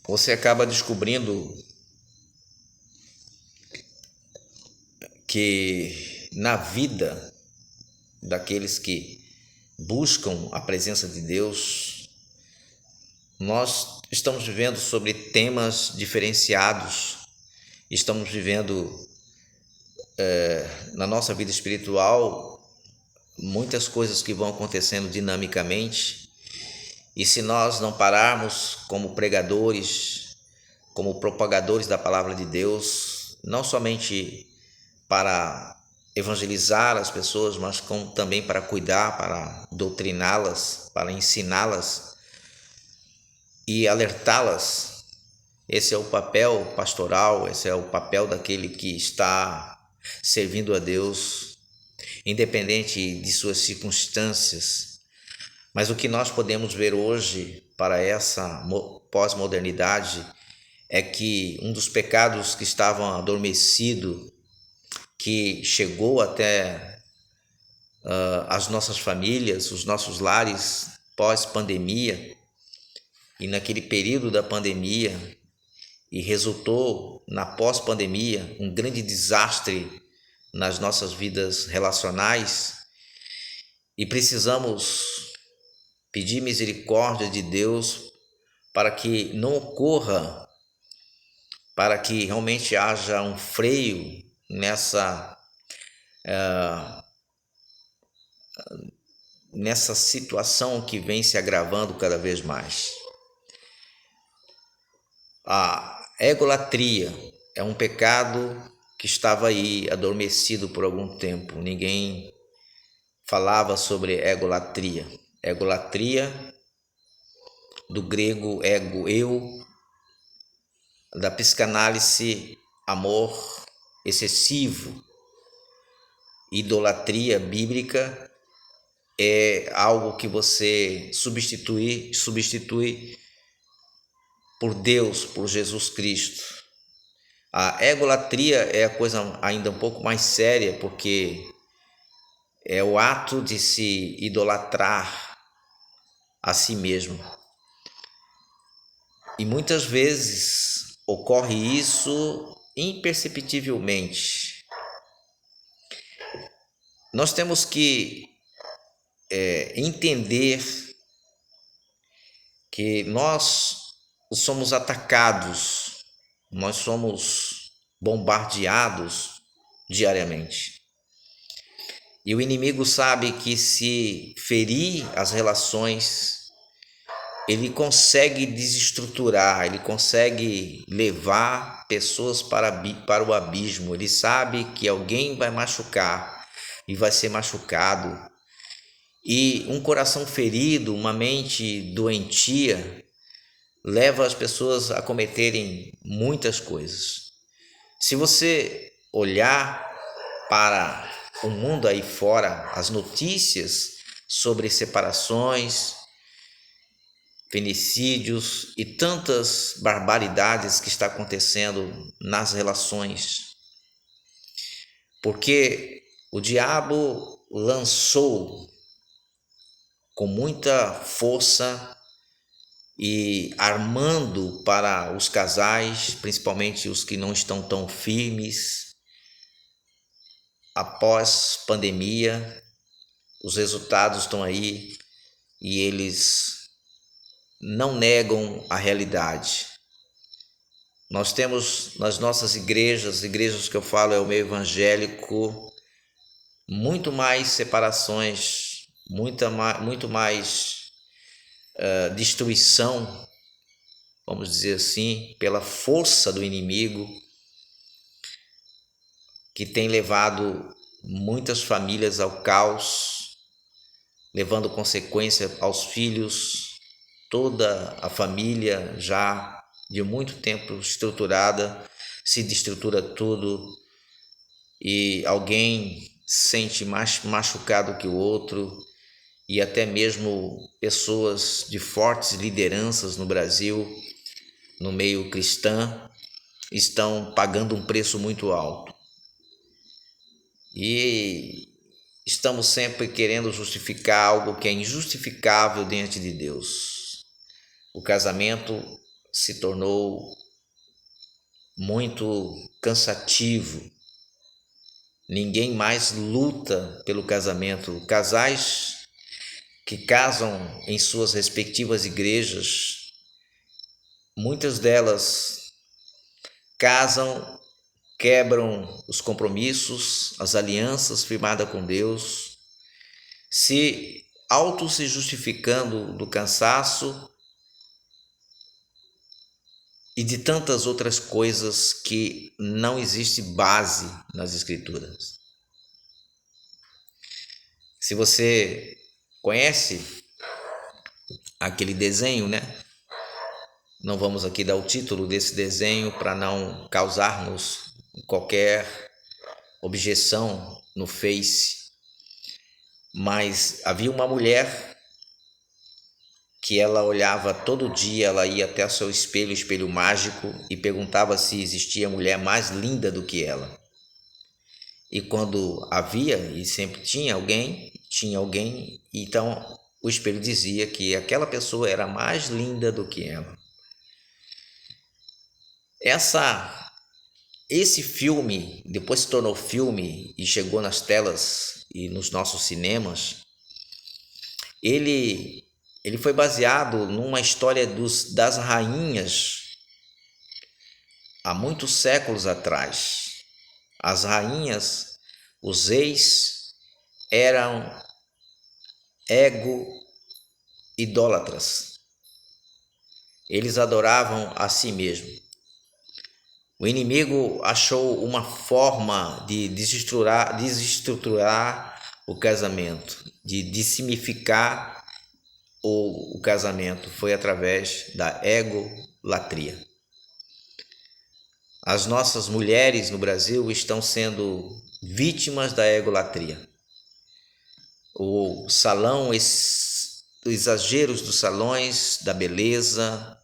você acaba descobrindo que na vida daqueles que buscam a presença de Deus, nós estamos vivendo sobre temas diferenciados, estamos vivendo na nossa vida espiritual muitas coisas que vão acontecendo dinamicamente, e se nós não pararmos como pregadores, como propagadores da palavra de Deus, não somente para evangelizar as pessoas, mas também para cuidar, para doutriná-las, para ensiná-las e alertá-las. Esse é o papel pastoral, esse é o papel daquele que está servindo a Deus, independente de suas circunstâncias. Mas o que nós podemos ver hoje para essa pós-modernidade é que um dos pecados que estavam adormecidos, que chegou até as nossas famílias, os nossos lares pós-pandemia, e naquele período da pandemia, e resultou na pós-pandemia um grande desastre nas nossas vidas relacionais, e precisamos pedir misericórdia de Deus para que não ocorra, para que realmente haja um freio nessa situação que vem se agravando cada vez mais. A egolatria é um pecado que estava aí adormecido por algum tempo. Ninguém falava sobre egolatria. Egolatria, do grego ego, eu, da psicanálise, amor excessivo. Idolatria bíblica é algo que você substitui por Deus, por Jesus Cristo. A egolatria é a coisa ainda um pouco mais séria, porque é o ato de se idolatrar a si mesmo. E muitas vezes ocorre isso imperceptivelmente. Nós temos que entender que nós somos atacados, nós somos bombardeados diariamente. E o inimigo sabe que se ferir as relações, ele consegue desestruturar, ele consegue levar pessoas para o abismo. Ele sabe que alguém vai machucar e vai ser machucado. E um coração ferido, uma mente doentia, leva as pessoas a cometerem muitas coisas. Se você olhar para o mundo aí fora, as notícias sobre separações, feminicídios e tantas barbaridades que está acontecendo nas relações, porque o diabo lançou com muita força e armando para os casais, principalmente os que não estão tão firmes, após pandemia, os resultados estão aí e eles não negam a realidade. Nós temos nas nossas igrejas que eu falo é o meio evangélico, muito mais separações, muito mais destruição, vamos dizer assim, pela força do inimigo, que tem levado muitas famílias ao caos, levando consequência aos filhos, toda a família já de muito tempo estruturada, se destrutura tudo e alguém sente mais machucado que o outro, e até mesmo pessoas de fortes lideranças no Brasil, no meio cristão, estão pagando um preço muito alto. E estamos sempre querendo justificar algo que é injustificável diante de Deus. O casamento se tornou muito cansativo. Ninguém mais luta pelo casamento. Casais que casam em suas respectivas igrejas, muitas delas casam, quebram os compromissos, as alianças firmadas com Deus, se justificando do cansaço e de tantas outras coisas que não existe base nas Escrituras. Se você conhece aquele desenho, né? Não vamos aqui dar o título desse desenho para não causarmos qualquer objeção no Face, mas havia uma mulher que ela olhava todo dia, ela ia até o seu espelho mágico, e perguntava se existia mulher mais linda do que ela. E quando havia, e sempre tinha alguém, então o espelho dizia que aquela pessoa era mais linda do que ela. Esse filme, depois se tornou filme e chegou nas telas e nos nossos cinemas, ele foi baseado numa história das rainhas há muitos séculos atrás. As rainhas, os reis, eram ego-idólatras. Eles adoravam a si mesmos. O inimigo achou uma forma de desestruturar o casamento, de dissimificar o casamento. Foi através da egolatria. As nossas mulheres no Brasil estão sendo vítimas da egolatria. Os exageros dos salões, da beleza,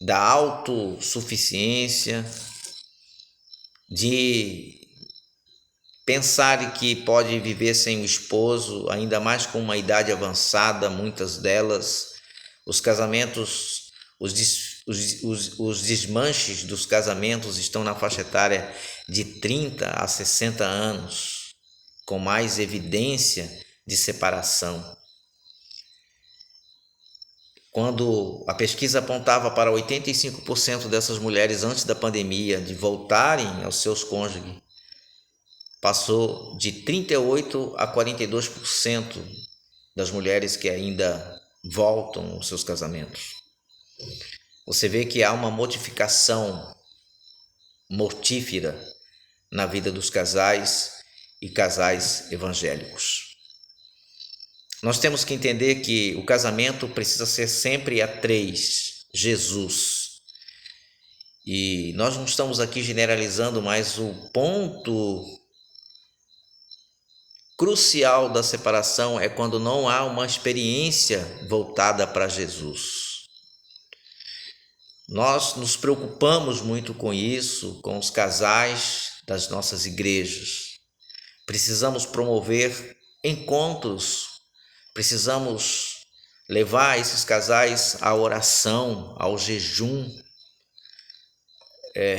da autossuficiência, de pensar que pode viver sem o esposo, ainda mais com uma idade avançada, muitas delas. Os casamentos, os desmanches dos casamentos estão na faixa etária de 30 a 60 anos, com mais evidência de separação. Quando a pesquisa apontava para 85% dessas mulheres antes da pandemia de voltarem aos seus cônjuges, passou de 38% a 42% das mulheres que ainda voltam aos seus casamentos. Você vê que há uma modificação mortífera na vida dos casais e casais evangélicos. Nós temos que entender que o casamento precisa ser sempre a três: Jesus. E nós não estamos aqui generalizando, mas o ponto crucial da separação é quando não há uma experiência voltada para Jesus. Nós nos preocupamos muito com isso, com os casais das nossas igrejas. Precisamos promover encontros. Precisamos levar esses casais à oração, ao jejum,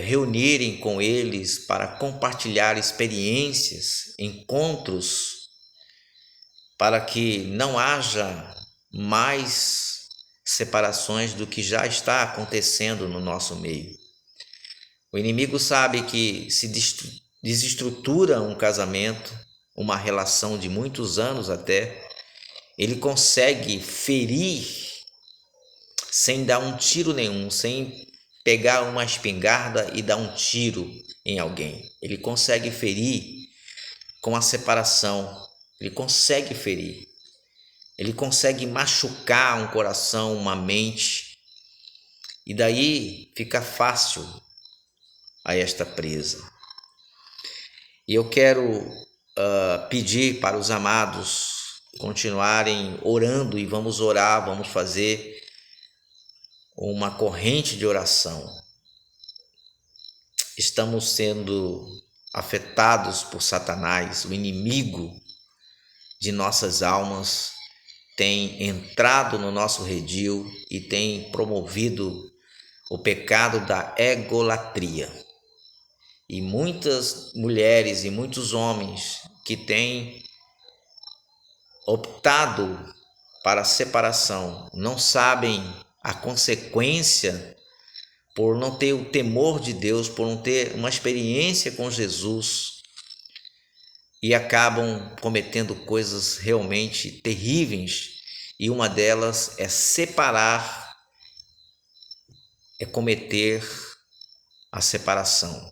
reunirem com eles para compartilhar experiências, encontros, para que não haja mais separações do que já está acontecendo no nosso meio. O inimigo sabe que se desestrutura um casamento, uma relação de muitos anos até, ele consegue ferir sem dar um tiro nenhum, sem pegar uma espingarda e dar um tiro em alguém. Ele consegue ferir com a separação. Ele consegue ferir. Ele consegue machucar um coração, uma mente. E daí fica fácil a esta presa. E eu quero pedir para os amados continuarem orando, e vamos orar, vamos fazer uma corrente de oração. Estamos sendo afetados por Satanás. O inimigo de nossas almas tem entrado no nosso redil e tem promovido o pecado da egolatria. E muitas mulheres e muitos homens que têm optado para a separação não sabem a consequência por não ter o temor de Deus, por não ter uma experiência com Jesus, e acabam cometendo coisas realmente terríveis, e uma delas é separar, é cometer a separação.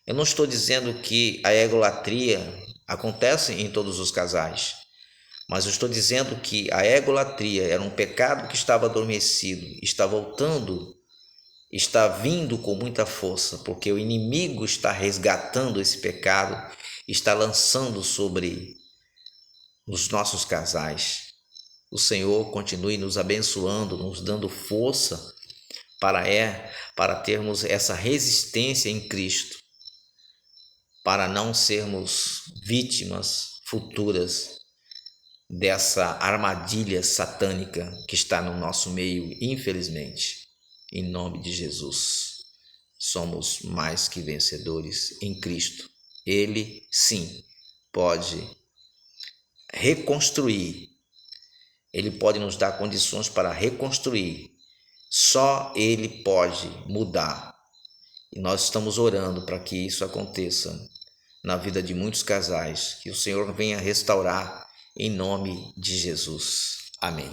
Eu não estou dizendo que a egolatria acontece em todos os casais, mas eu estou dizendo que a egolatria era um pecado que estava adormecido, está voltando, está vindo com muita força, porque o inimigo está resgatando esse pecado, está lançando sobre os nossos casais. O Senhor continue nos abençoando, nos dando força para termos essa resistência em Cristo, para não sermos vítimas futuras dessa armadilha satânica que está no nosso meio, infelizmente. Em nome de Jesus, somos mais que vencedores em Cristo. Ele, sim, pode reconstruir. Ele pode nos dar condições para reconstruir. Só Ele pode mudar. E nós estamos orando para que isso aconteça na vida de muitos casais. Que o Senhor venha restaurar em nome de Jesus. Amém.